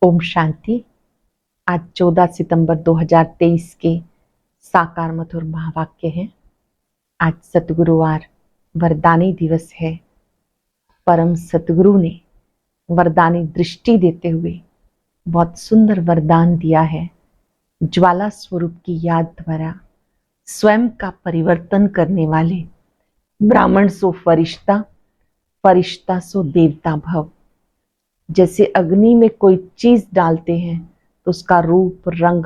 ओम शांति। आज 14 सितंबर 2023 के साकार मधुर महावाक्य हैं। आज सतगुरुवार वरदानी दिवस है। परम सतगुरु ने वरदानी दृष्टि देते हुए बहुत सुंदर वरदान दिया है। ज्वाला स्वरूप की याद द्वारा स्वयं का परिवर्तन करने वाले ब्राह्मण सो फरिश्ता, फरिश्ता सो देवता भव। जैसे अग्नि में कोई चीज डालते हैं तो उसका रूप रंग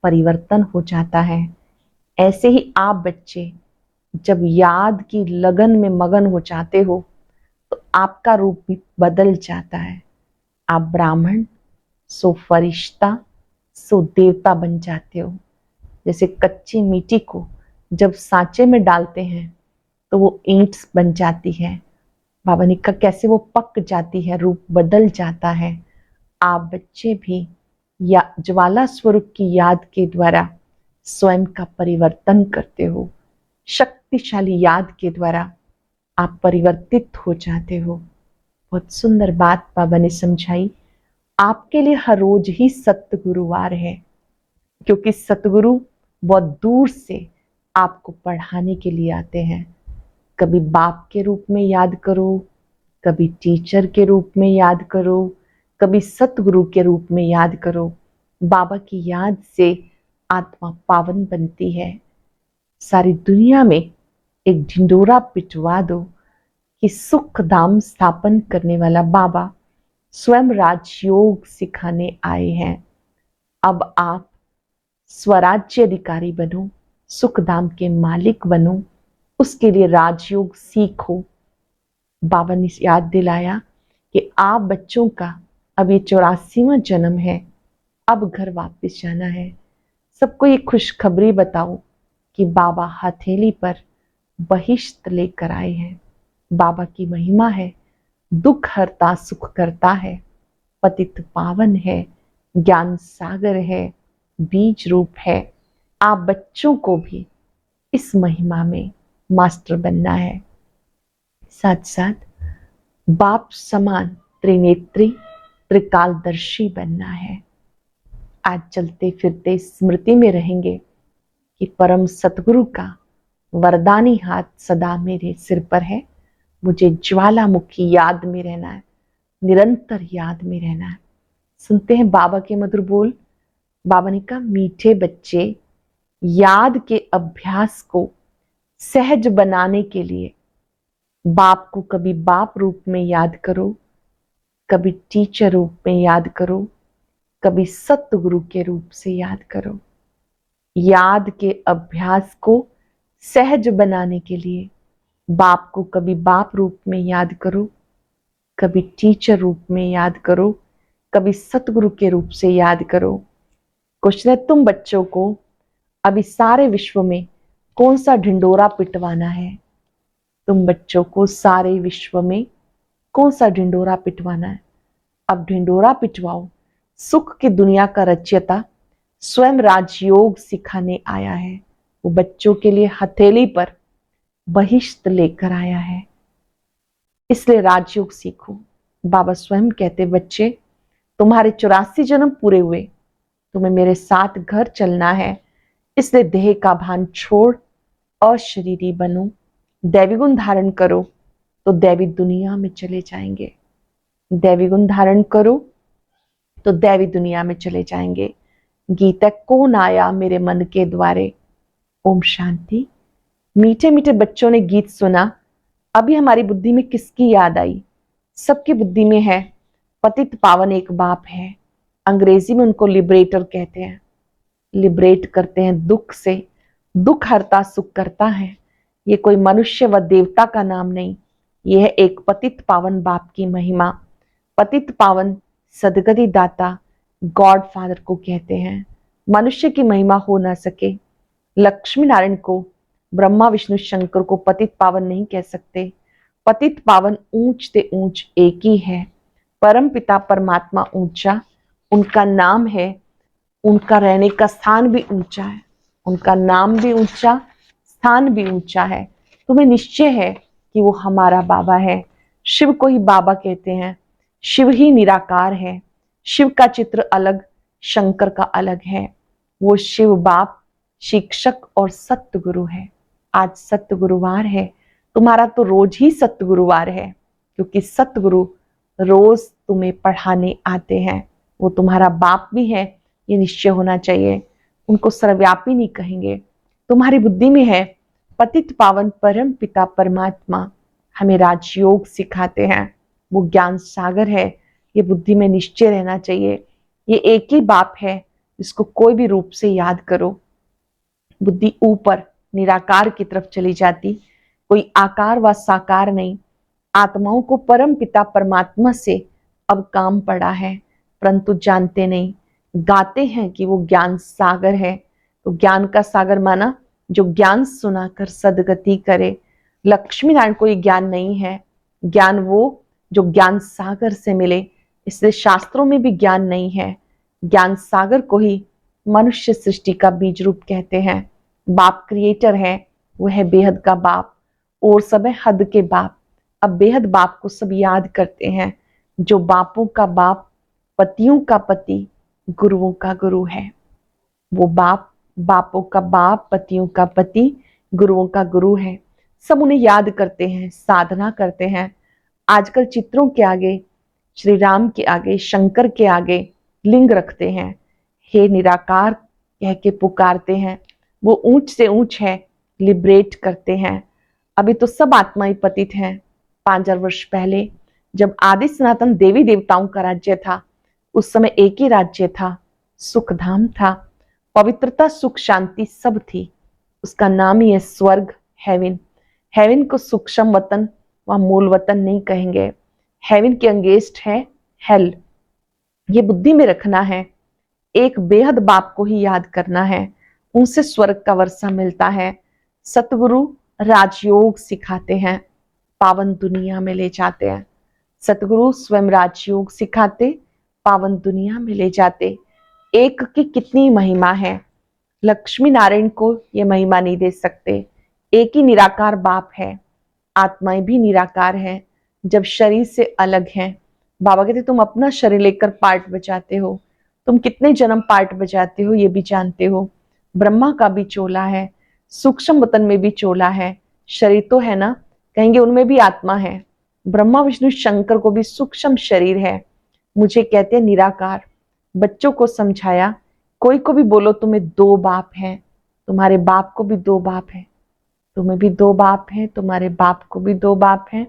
परिवर्तन हो जाता है, ऐसे ही आप बच्चे जब याद की लगन में मगन हो जाते हो तो आपका रूप भी बदल जाता है। आप ब्राह्मण सो फरिश्ता सो देवता बन जाते हो। जैसे कच्ची मिट्टी को जब सांचे में डालते हैं तो वो ईंट बन जाती है। बाबा ने कहा कैसे वो पक जाती है, रूप बदल जाता है। आप बच्चे भी या ज्वाला स्वरूप की याद के द्वारा स्वयं का परिवर्तन करते हो। शक्तिशाली याद के द्वारा आप परिवर्तित हो जाते हो। बहुत सुंदर बात बाबा ने समझाई। आपके लिए हर रोज ही सतगुरुवार है, क्योंकि सतगुरु बहुत दूर से आपको पढ़ाने के लिए आते हैं। कभी बाप के रूप में याद करो, कभी टीचर के रूप में याद करो, कभी सतगुरु के रूप में याद करो। बाबा की याद से आत्मा पावन बनती है। सारी दुनिया में एक ढिंडोरा पिटवा दो कि सुख धाम स्थापन करने वाला बाबा स्वयं राजयोग सिखाने आए हैं। अब आप स्वराज्य अधिकारी बनो, सुख धाम के मालिक बनो, उसके लिए राजयोग सीखो। बाबा ने याद दिलाया कि आप बच्चों का अब ये 84वां जन्म है, अब घर वापस जाना है। सबको ये खुशखबरी बताओ कि बाबा हथेली पर बहिश्त लेकर आए हैं। बाबा की महिमा है, दुख हरता सुख करता है, पतित पावन है, ज्ञान सागर है, बीज रूप है। आप बच्चों को भी इस महिमा में मास्टर बनना है। साथ साथ बाप समान त्रिनेत्री त्रिकालदर्शी बनना है। आज चलते फिरते स्मृति में रहेंगे कि परम सतगुरु का वरदानी हाथ सदा मेरे सिर पर है। मुझे ज्वालामुखी याद में रहना है, निरंतर याद में रहना है। सुनते हैं बाबा के मधुर बोल। बाबा ने कहा, मीठे बच्चे, याद के अभ्यास को सहज बनाने के लिए बाप को कभी बाप रूप में याद करो, कभी टीचर रूप में याद करो, कभी सतगुरु के रूप से याद करो। याद के अभ्यास को सहज बनाने के लिए बाप को कभी बाप रूप में याद करो, कभी टीचर रूप में याद करो, कभी सतगुरु के रूप से याद करो। क्वेश्चन है, तुम बच्चों को अभी सारे विश्व में कौन सा ढिंडोरा पिटवाना है? तुम बच्चों को सारे विश्व में कौन सा ढिंडोरा पिटवाना है? अब ढिंडोरा पिटवाओ। सुख की दुनिया का रचयिता स्वयं राजयोग सिखाने आया है। वो बच्चों के लिए हथेली पर बहिश्त लेकर आया है, इसलिए राजयोग सीखो। बाबा स्वयं कहते, बच्चे तुम्हारे 84 जन्म पूरे हुए, तुम्हें मेरे साथ घर चलना है, इसलिए देह का भान छोड़ अशरीरी बनो, दैवी गुण धारण करो तो दैवी दुनिया में चले जाएंगे। दैवी गुण धारण करो तो दैवी दुनिया में चले जाएंगे। गीता, कौन आया मेरे मन के द्वारे। ओम शांति। मीठे मीठे बच्चों ने गीत सुना। अभी हमारी बुद्धि में किसकी याद आई? सबकी बुद्धि में है, पतित पावन एक बाप है। अंग्रेजी में उनको लिबरेटर कहते हैं। लिबरेट करते हैं दुख से, दुख हरता सुख करता है। ये कोई मनुष्य व देवता का नाम नहीं, यह है एक पतित पावन बाप की महिमा। पतित पावन सदगति दाता गॉड फादर को कहते हैं। मनुष्य की महिमा हो ना सके। लक्ष्मी नारायण को, ब्रह्मा विष्णु शंकर को पतित पावन नहीं कह सकते। पतित पावन ऊंच ते ऊंच एक ही है। परम पिता परमात्मा ऊंचा, उनका नाम है, उनका रहने का स्थान भी ऊंचा है, उनका नाम भी ऊंचा, स्थान भी ऊंचा है। तुम्हें निश्चय है कि वो हमारा बाबा है। शिव को ही बाबा कहते हैं। शिव ही निराकार है। शिव का चित्र अलग, शंकर का अलग है। वो शिव बाप, शिक्षक और सत्य गुरु है। आज सत्य गुरुवार है, तुम्हारा तो रोज ही सत्य गुरुवार है, क्योंकि सत्य गुरु रोज तुम्हें पढ़ाने आते हैं। वो तुम्हारा बाप भी है, ये निश्चय होना चाहिए। उनको सर्वव्यापी नहीं कहेंगे। तुम्हारी बुद्धि में है, पतित पावन परम पिता परमात्मा हमें राजयोग सिखाते हैं। वो ज्ञान सागर है, ये बुद्धि में निश्चय रहना चाहिए। ये एक ही बाप है जिसको कोई भी रूप से याद करो, बुद्धि ऊपर निराकार की तरफ चली जाती। कोई आकार व साकार नहीं। आत्माओं को परम पिता परमात्मा से अब काम पड़ा है, परंतु जानते नहीं। गाते हैं कि वो ज्ञान सागर है, तो ज्ञान का सागर माना जो ज्ञान सुनाकर सदगति करे। लक्ष्मी नारायण कोई ज्ञान नहीं है, ज्ञान वो जो ज्ञान सागर से मिले। इसलिए शास्त्रों में भी ज्ञान नहीं है। ज्ञान सागर को ही मनुष्य सृष्टि का बीज रूप कहते हैं। बाप क्रिएटर है, वो है बेहद का बाप, और सब है हद के बाप। अब बेहद बाप को सब याद करते हैं, जो बापों का बाप, पतियों का पति, गुरुओं का गुरु है। वो बाप बापों का बाप, पतियों का पति, गुरुओं का गुरु है। सब उन्हें याद करते हैं, साधना करते हैं। आजकल चित्रों के आगे, श्री राम के आगे, शंकर के आगे लिंग रखते हैं। हे निराकार कह के पुकारते हैं। वो ऊंच से ऊंच है, लिबरेट करते हैं। अभी तो सब आत्माएं पतित हैं। 5000 वर्ष पहले जब आदि सनातन देवी देवताओं का राज्य था, उस समय एक ही राज्य था, सुखधाम था। पवित्रता, सुख, शांति सब थी। उसका नाम ही है स्वर्ग, हेवन। हेवन को सूक्ष्म वतन व मूल वतन नहीं कहेंगे। हेवन के अंगेस्ट है हेल। ये बुद्धि में रखना है। एक बेहद बाप को ही याद करना है, उनसे स्वर्ग का वर्षा मिलता है। सतगुरु राजयोग सिखाते हैं, पावन दुनिया में ले जाते हैं। सतगुरु स्वयं राजयोग सिखाते, पावन दुनिया में ले जाते। एक की कितनी महिमा है, लक्ष्मी नारायण को ये महिमा नहीं दे सकते। एक ही निराकार बाप है, आत्माएं भी निराकार है, जब शरीर से अलग हैं। बाबा कहते तुम अपना शरीर लेकर पार्ट बजाते हो, तुम कितने जन्म पार्ट बजाते हो ये भी जानते हो। ब्रह्मा का भी चोला है, सूक्ष्म वतन में भी चोला है। शरीर तो है ना, कहेंगे उनमें भी आत्मा है। ब्रह्मा विष्णु शंकर को भी सूक्ष्म शरीर है। मुझे कहते हैं निराकार। बच्चों को समझाया, कोई को भी बोलो तुम्हें 2 बाप हैं, तुम्हारे बाप को भी 2 बाप है, तुम्हें भी 2 बाप हैं, तुम्हारे बाप को भी 2 बाप हैं।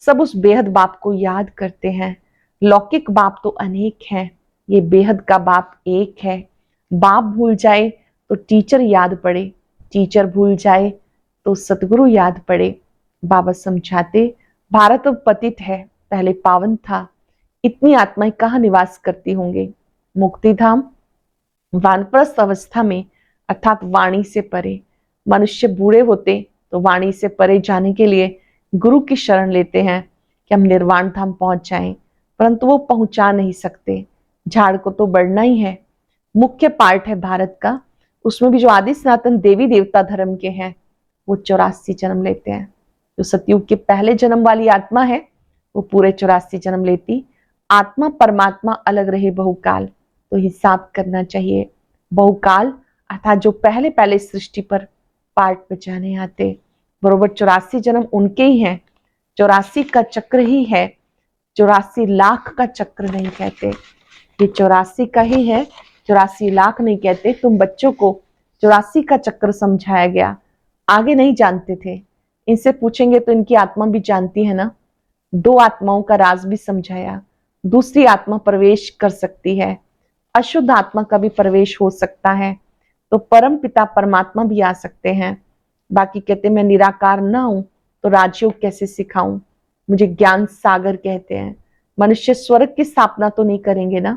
सब उस बेहद बाप को याद करते हैं। लौकिक बाप तो अनेक हैं, ये बेहद का बाप एक है। बाप भूल जाए तो टीचर याद पड़े, टीचर भूल जाए तो सतगुरु याद पड़े। बाबा समझाते, भारत अब पतित है, पहले पावन था। इतनी आत्माएं कहाँ निवास करती होंगे। मुक्ति धाम वानप्रस्थ अवस्था में, अर्थात वाणी से परे। मनुष्य बूढ़े होते तो वाणी से परे जाने के लिए गुरु की शरण लेते हैं कि हम निर्वाण धाम पहुंच जाएं, परंतु वो पहुंचा नहीं सकते। झाड़ को तो बढ़ना ही है। मुख्य पार्ट है भारत का, उसमें भी जो आदि सनातन देवी देवता धर्म के हैं वो 84 जन्म लेते हैं। जो सतयुग के पहले जन्म वाली आत्मा है वो पूरे 84 जन्म लेती। आत्मा परमात्मा अलग रहे बहुकाल, तो हिसाब करना चाहिए। बहुकाल अर्थात जो पहले पहले सृष्टि पर पार्ट बजाने आते, बरोबर 84 जन्म उनके ही हैं। 84 का चक्र ही है, 84 लाख का चक्र नहीं कहते। ये 84 का ही है, 84 लाख नहीं कहते। तुम बच्चों को 84 का चक्र समझाया गया, आगे नहीं जानते थे। इनसे पूछेंगे तो इनकी आत्मा भी जानती है ना। 2 आत्माओं का राज भी समझाया। दूसरी आत्मा प्रवेश कर सकती है, अशुद्ध आत्मा का भी प्रवेश हो सकता है, तो परम पिता परमात्मा भी आ सकते हैं। बाकी कहते मैं निराकार ना हूं तो राजयोग कैसे सिखाऊं। मुझे ज्ञान सागर कहते हैं। मनुष्य स्वर्ग की स्थापना तो नहीं करेंगे ना।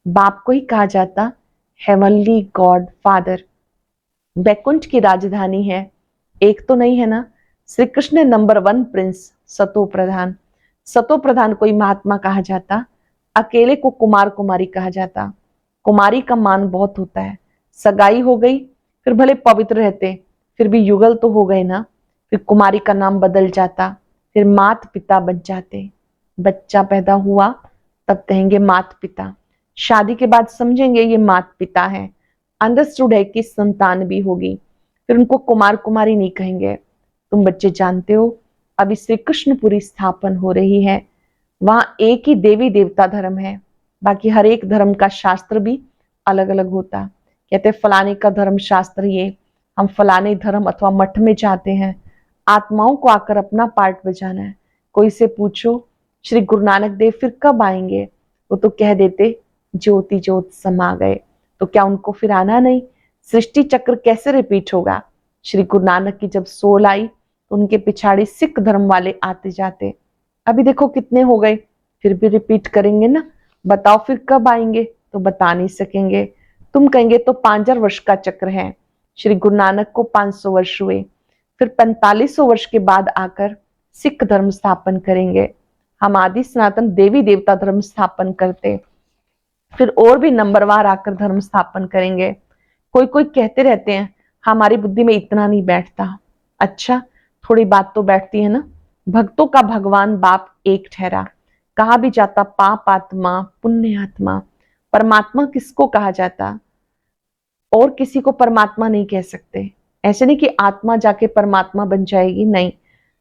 बाप को ही कहा जाता हेवनली गॉड फादर। बैकुंठ की राजधानी है, एक तो नहीं है ना। श्री कृष्ण नंबर 1 प्रिंस, सतो प्रधान। सतो प्रधान कोई महात्मा कहा जाता, अकेले को कुमार कुमारी कहा जाता। कुमारी का मान बहुत होता है। सगाई हो गई फिर भले पवित्र रहते, फिर भी युगल तो हो गए ना। फिर कुमारी का नाम बदल जाता, फिर मात पिता बन जाते। बच्चा पैदा हुआ तब कहेंगे मात पिता। शादी के बाद समझेंगे ये माता पिता है, अंडरस्टूड है कि संतान भी होगी, फिर उनको कुमार कुमारी नहीं कहेंगे। तुम बच्चे जानते हो अभी श्री कृष्णपुरी स्थापन हो रही है, वहां एक ही देवी देवता धर्म है, बाकी हर एक धर्म का शास्त्र भी अलग अलग होता। कहते फलाने का धर्म शास्त्र ये, हम फलाने धर्म अथवा मठ में जाते हैं, आत्माओं को आकर अपना पार्ट बजाना है। कोई से पूछो श्री गुरु नानक देव फिर कब आएंगे, वो तो कह देते ज्योति ज्योत समा गए। तो क्या उनको फिर आना नहीं? सृष्टि चक्र कैसे रिपीट होगा? श्री गुरु नानक की जब सोल आई तो उनके पिछाड़ी सिख धर्म वाले आते जाते, अभी देखो कितने हो गए, फिर भी रिपीट करेंगे ना। बताओ फिर कब आएंगे? तो बता नहीं सकेंगे। तुम कहेंगे तो 5000 वर्ष का चक्र है, श्री गुरु नानक को 500 वर्ष हुए, फिर 4500 वर्ष के बाद आकर सिख धर्म स्थापन करेंगे। हम आदि सनातन देवी देवता धर्म स्थापन करते, फिर और भी नंबरवार आकर धर्म स्थापन करेंगे। कोई कोई कहते रहते हैं हमारी बुद्धि में इतना नहीं बैठता। अच्छा, थोड़ी बात तो बैठती है ना। भक्तों का भगवान बाप एक ठहरा, कहा भी जाता पाप आत्मा पुण्य आत्मा। परमात्मा किसको कहा जाता? और किसी को परमात्मा नहीं कह सकते। ऐसे नहीं कि आत्मा जाके परमात्मा बन जाएगी, नहीं।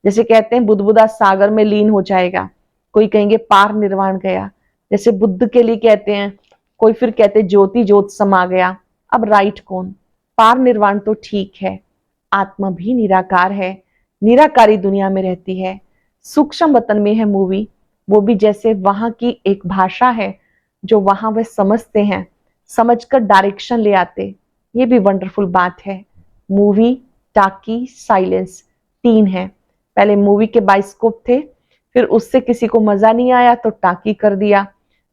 जैसे कहते हैं बुदबुदा सागर में लीन हो जाएगा, कोई कहेंगे पार निर्वाण गया, जैसे बुद्ध के लिए कहते हैं, कोई फिर कहते ज्योति ज्योत समा गया। अब राइट कौन? पार निर्वाण तो ठीक है, आत्मा भी निराकार है, निराकारी दुनिया में रहती है। सूक्ष्म वतन में है मूवी, वो भी जैसे वहां की एक भाषा है जो वहां वह समझते हैं, समझकर डायरेक्शन ले आते। ये भी वंडरफुल बात है। मूवी, टाकी, साइलेंस, 3 है। पहले मूवी के बाइस्कोप थे, फिर उससे किसी को मजा नहीं आया तो टाकी कर दिया।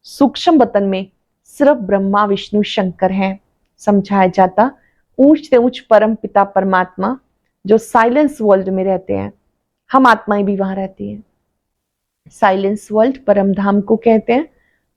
सूक्ष्म वतन में सिर्फ ब्रह्मा विष्णु शंकर हैं। समझाया जाता ऊंच से ऊंच परम पिता परमात्मा जो साइलेंस वर्ल्ड में रहते हैं, हम आत्माएं भी वहां रहती हैं। साइलेंस वर्ल्ड परम धाम को कहते हैं।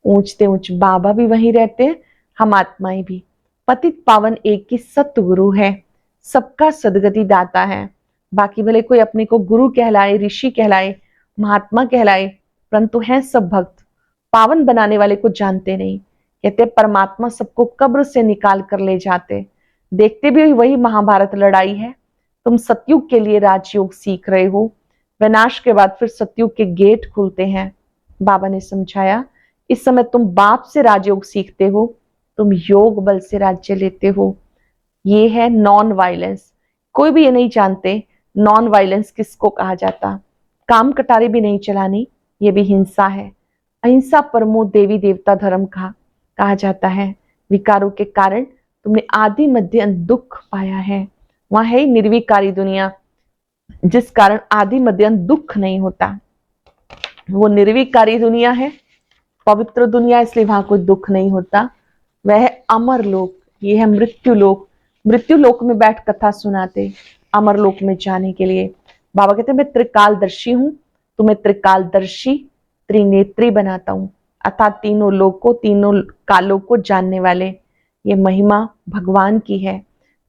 ऊंच से ऊंच बाबा भी वहीं रहते हैं, हम आत्माएं भी। पतित पावन एक ही सतगुरु है, सबका सदगति दाता है। बाकी भले कोई अपने को गुरु कहलाए, ऋषि कहलाए, महात्मा कहलाए, परंतु हैं सब भक्त। पावन बनाने वाले को जानते नहीं। कहते परमात्मा सबको कब्र से निकाल कर ले जाते। देखते भी वही महाभारत लड़ाई है। तुम सतयुग के लिए राजयोग सीख रहे हो, विनाश के बाद फिर सतयुग के गेट खुलते हैं। बाबा ने समझाया इस समय तुम बाप से राजयोग सीखते हो, तुम योग बल से राज्य लेते हो। ये है नॉन वायलेंस। कोई भी ये नहीं जानते नॉन वायलेंस किसको कहा जाता। काम कटारी भी नहीं चलानी, ये भी हिंसा है। अहिंसा परमो देवी देवता धर्म का कहा जाता है। विकारों के कारण तुमने आदि मध्य अंत दुख पाया है। वहां है निर्विकारी दुनिया, जिस कारण आदि मध्य अंत दुख नहीं होता। वो निर्विकारी दुनिया है, पवित्र दुनिया, इसलिए वहां कोई दुख नहीं होता। वह है अमर लोक, ये है मृत्यु लोक। मृत्यु लोक में बैठ कथा सुनाते अमर लोक में जाने के लिए। बाबा कहते मैं त्रिकालदर्शी हूं, तुम्हें त्रिकालदर्शी त्रिनेत्री बनाता हूं, अर्थात तीनों लोकों तीनों कालों को जानने वाले। ये महिमा भगवान की है।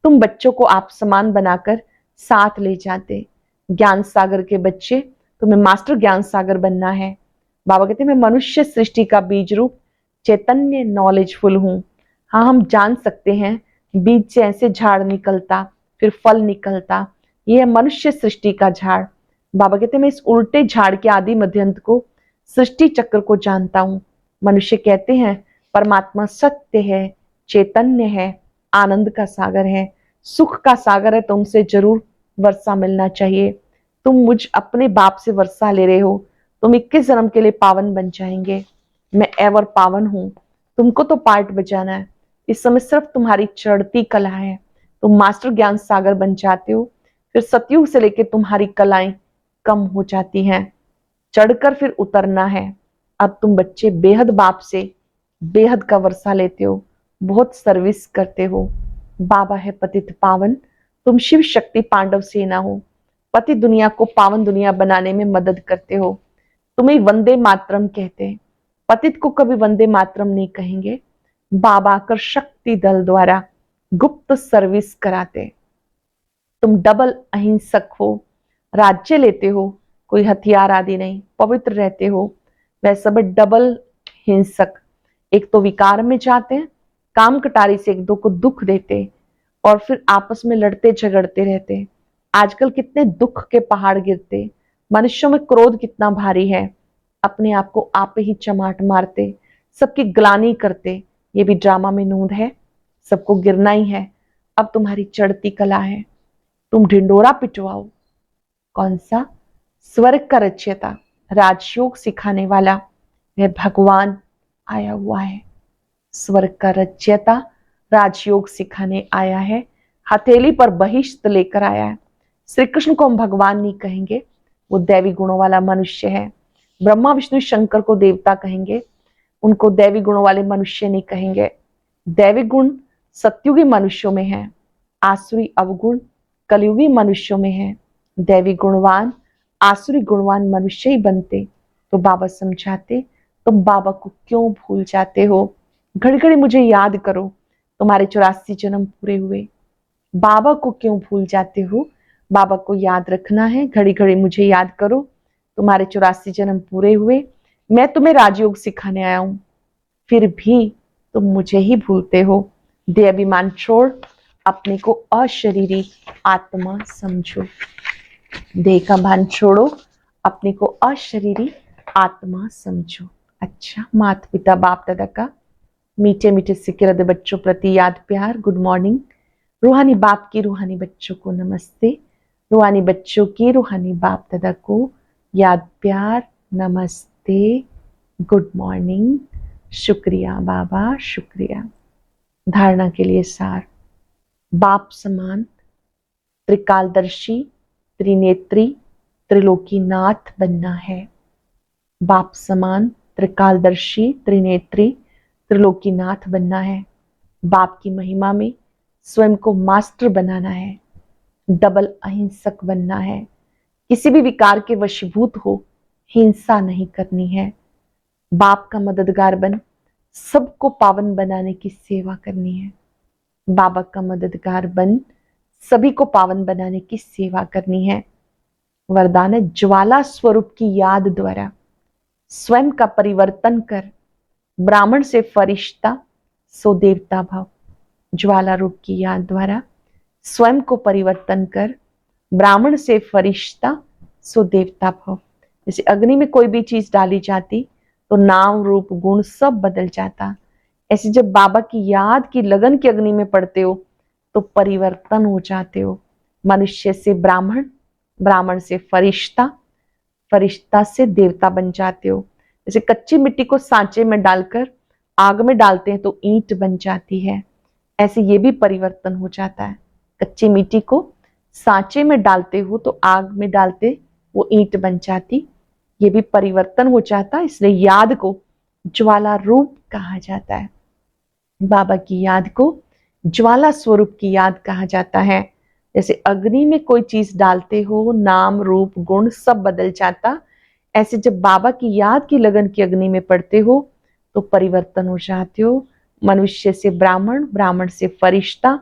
तुम बच्चों को आप समान बनाकर साथ ले जाते। ज्ञान सागर के बच्चे, तुम्हें मास्टर ज्ञान सागर बनना है। बाबा कहते मैं मनुष्य सृष्टि का बीज रूप चैतन्य नॉलेजफुल हूं। हाँ, हम जान सकते हैं बीज से ऐसे झाड़ निकलता, फिर फल निकलता। यह है मनुष्य सृष्टि का झाड़। बाबा कहते मैं इस उल्टे झाड़ के आदि मध्यंत को, सृष्टि चक्र को जानता हूं। मनुष्य कहते हैं परमात्मा सत्य है, चैतन्य है, आनंद का सागर है, सुख का सागर है, तुमसे जरूर वर्षा मिलना चाहिए। तुम मुझ अपने बाप से वर्षा ले रहे हो, तुम 21 जन्म के लिए पावन बन जाएंगे। मैं एवर पावन हूं, तुमको तो पार्ट बजाना है। इस समय सिर्फ तुम्हारी चढ़ती कला है, तुम मास्टर ज्ञान सागर बन जाते हो, फिर सतयुग से लेकर तुम्हारी कलाएं कम हो जाती हैं, चढ़कर फिर उतरना है। अब तुम बच्चे बेहद बाप से बेहद का वर्षा लेते हो, बहुत सर्विस करते हो। बाबा है पतित पावन, तुम शिव शक्ति पांडव सेना हो, पति दुनिया को पावन दुनिया बनाने में मदद करते हो। तुम्हें वंदे मातरम कहते हैं, पतित को कभी वंदे मातरम नहीं कहेंगे। बाबा आकर शक्ति दल द्वारा गुप्त सर्विस कराते। तुम डबल अहिंसक हो, राज्य लेते हो, कोई हथियार आदि नहीं, पवित्र रहते हो। वह सब डबल हिंसक, एक तो विकार में जाते हैं, काम कटारी से एक दो को दुख देते और फिर आपस में लड़ते झगड़ते रहते। आजकल कितने दुख के पहाड़ गिरते, मनुष्यों में क्रोध कितना भारी है, अपने आप को आप ही चमाट मारते, सबकी ग्लानि करते। ये भी ड्रामा में नूंद है, सबको गिरना ही है। अब तुम्हारी चढ़ती कला है, तुम ढिंडोरा पिटवाओ। कौन सा? स्वर्ग का रचयिता, राजयोग सिखाने वाला वह भगवान आया हुआ है। स्वर्ग का रचयिता राजयोग सिखाने आया है, हथेली पर बहिष्त लेकर आया है। श्री कृष्ण को हम भगवान नहीं कहेंगे, वो दैवी गुणों वाला मनुष्य है। ब्रह्मा विष्णु शंकर को देवता कहेंगे, उनको दैवी गुणों वाले मनुष्य नहीं कहेंगे। दैवी गुण सत्युगी मनुष्यों में है, आसुरी अवगुण कलयुगी मनुष्यों में है। दैवी गुणवान आसुरी गुणवान मनुष्य ही बनते तो बाबा समझाते, तुम बाबा को क्यों भूल जाते हो? घड़ी घड़ी मुझे याद करो, तुम्हारे 84 जन्म पूरे हुए। बाबा को क्यों भूल जाते हो? बाबा को याद रखना है, घड़ी घड़ी मुझे याद करो, तुम्हारे 84 जन्म पूरे हुए। मैं तुम्हें राजयोग सिखाने आया हूं, फिर भी तुम मुझे ही भूलते हो। देह अभिमान छोड़ अपने को अशरीरी आत्मा समझो। देह का भान छोड़ो, अपने को अशरीरी आत्मा समझो। अच्छा, माता पिता बाप दादा का मीठे मीठे सिक्के हृदय बच्चों प्रति याद प्यार, गुड मॉर्निंग। रूहानी बाप की रूहानी बच्चों को नमस्ते, रूहानी बच्चों की रूहानी बाप दादा को याद प्यार, नमस्ते, गुड मॉर्निंग, शुक्रिया बाबा, शुक्रिया। धारणा के लिए सार, बाप समान त्रिकालदर्शी त्रिनेत्री त्रिलोकीनाथ बनना है। बाप समान त्रिकालदर्शी त्रिनेत्री त्रिलोकीनाथ बनना है। बाप की महिमा में स्वयं को मास्टर बनाना है। डबल अहिंसक बनना है। किसी भी विकार के वशीभूत हो, हिंसा नहीं करनी है। बाप का मददगार बन सबको पावन बनाने की सेवा करनी है। बाबा का मददगार बन सभी को पावन बनाने की सेवा करनी है। वरदान है, ज्वाला स्वरूप की याद द्वारा स्वयं का परिवर्तन कर ब्राह्मण से फरिश्ता सो देवता भाव। ज्वाला रूप की याद द्वारा स्वयं को परिवर्तन कर ब्राह्मण से फरिश्ता सो देवता भाव। जैसे अग्नि में कोई भी चीज डाली जाती तो नाम रूप गुण सब बदल जाता, ऐसे जब बाबा की याद की लगन की अग्नि में पड़ते हो तो परिवर्तन हो जाते हो। मनुष्य से ब्राह्मण, ब्राह्मण से फरिश्ता, फरिश्ता से देवता बन जाते हो। जैसे कच्ची मिट्टी को सांचे में डालकर आग में डालते हैं तो ईंट बन जाती है, ऐसे ये भी परिवर्तन हो जाता है। कच्ची मिट्टी को सांचे में डालते हो तो आग में डालते वो ईंट बन जाती, ये भी परिवर्तन हो जाता है। इसलिए याद को ज्वाला रूप कहा जाता है। बाबा की याद को ज्वाला स्वरूप की याद कहा जाता है। जैसे अग्नि में कोई चीज डालते हो, नाम रूप गुण सब बदल जाता, ऐसे जब बाबा की याद की लगन की अग्नि में पड़ते हो तो परिवर्तन हो जाते हो। मनुष्य से ब्राह्मण, ब्राह्मण से फरिश्ता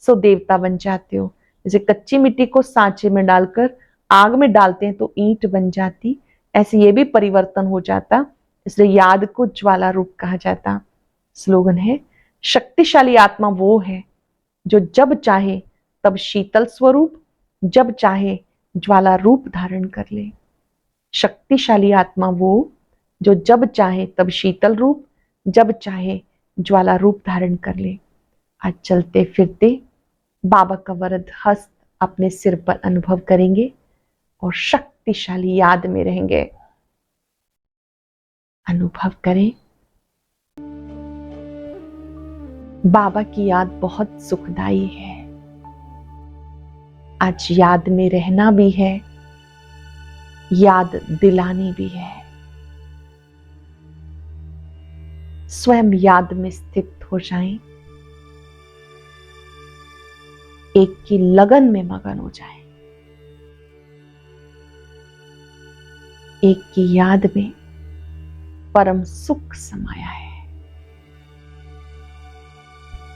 सो देवता बन जाते हो। जैसे कच्ची मिट्टी को सांचे में डालकर आग में डालते हैं तो ईंट बन जाती, ऐसे ये भी परिवर्तन हो जाता, इसलिए याद को ज्वाला रूप कहा जाता। स्लोगन है, शक्तिशाली आत्मा वो है जो जब चाहे तब शीतल स्वरूप, जब चाहे ज्वाला रूप धारण कर ले। शक्तिशाली आत्मा वो जो जब चाहे तब शीतल रूप, जब चाहे ज्वाला रूप धारण कर ले। आज चलते फिरते बाबा का वरद हस्त अपने सिर पर अनुभव करेंगे और शक्तिशाली याद में रहेंगे। अनुभव करें, बाबा की याद बहुत सुखदाई है। आज याद में रहना भी है, याद दिलानी भी है। स्वयं याद में स्थित हो जाएं, एक की लगन में मगन हो जाएं, एक की याद में परम सुख समाया है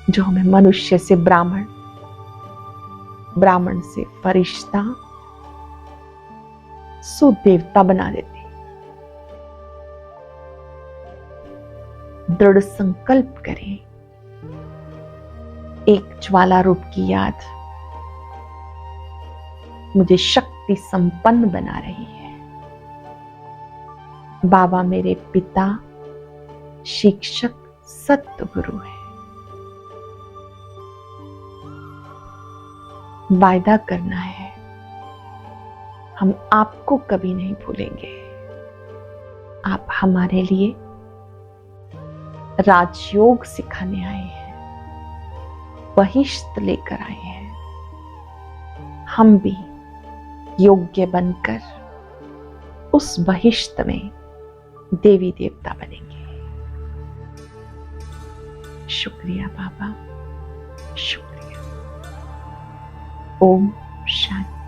जो हमें मनुष्य से ब्राह्मण, ब्राह्मण से फरिश्ता सो देवता बना देते। दृढ़ संकल्प करें। एक ज्वाला रूप की याद मुझे शक्ति संपन्न बना रही है। बाबा मेरे पिता, शिक्षक, सतगुरु है। वायदा करना है, हम आपको कभी नहीं भूलेंगे। आप हमारे लिए राजयोग सिखाने आए हैं, बहिष्ठ लेकर आए हैं। हम भी योग्य बनकर उस बहिष्ठ में देवी देवता बनेंगे। शुक्रिया बाबा, शुक्रिया। ओम शांति।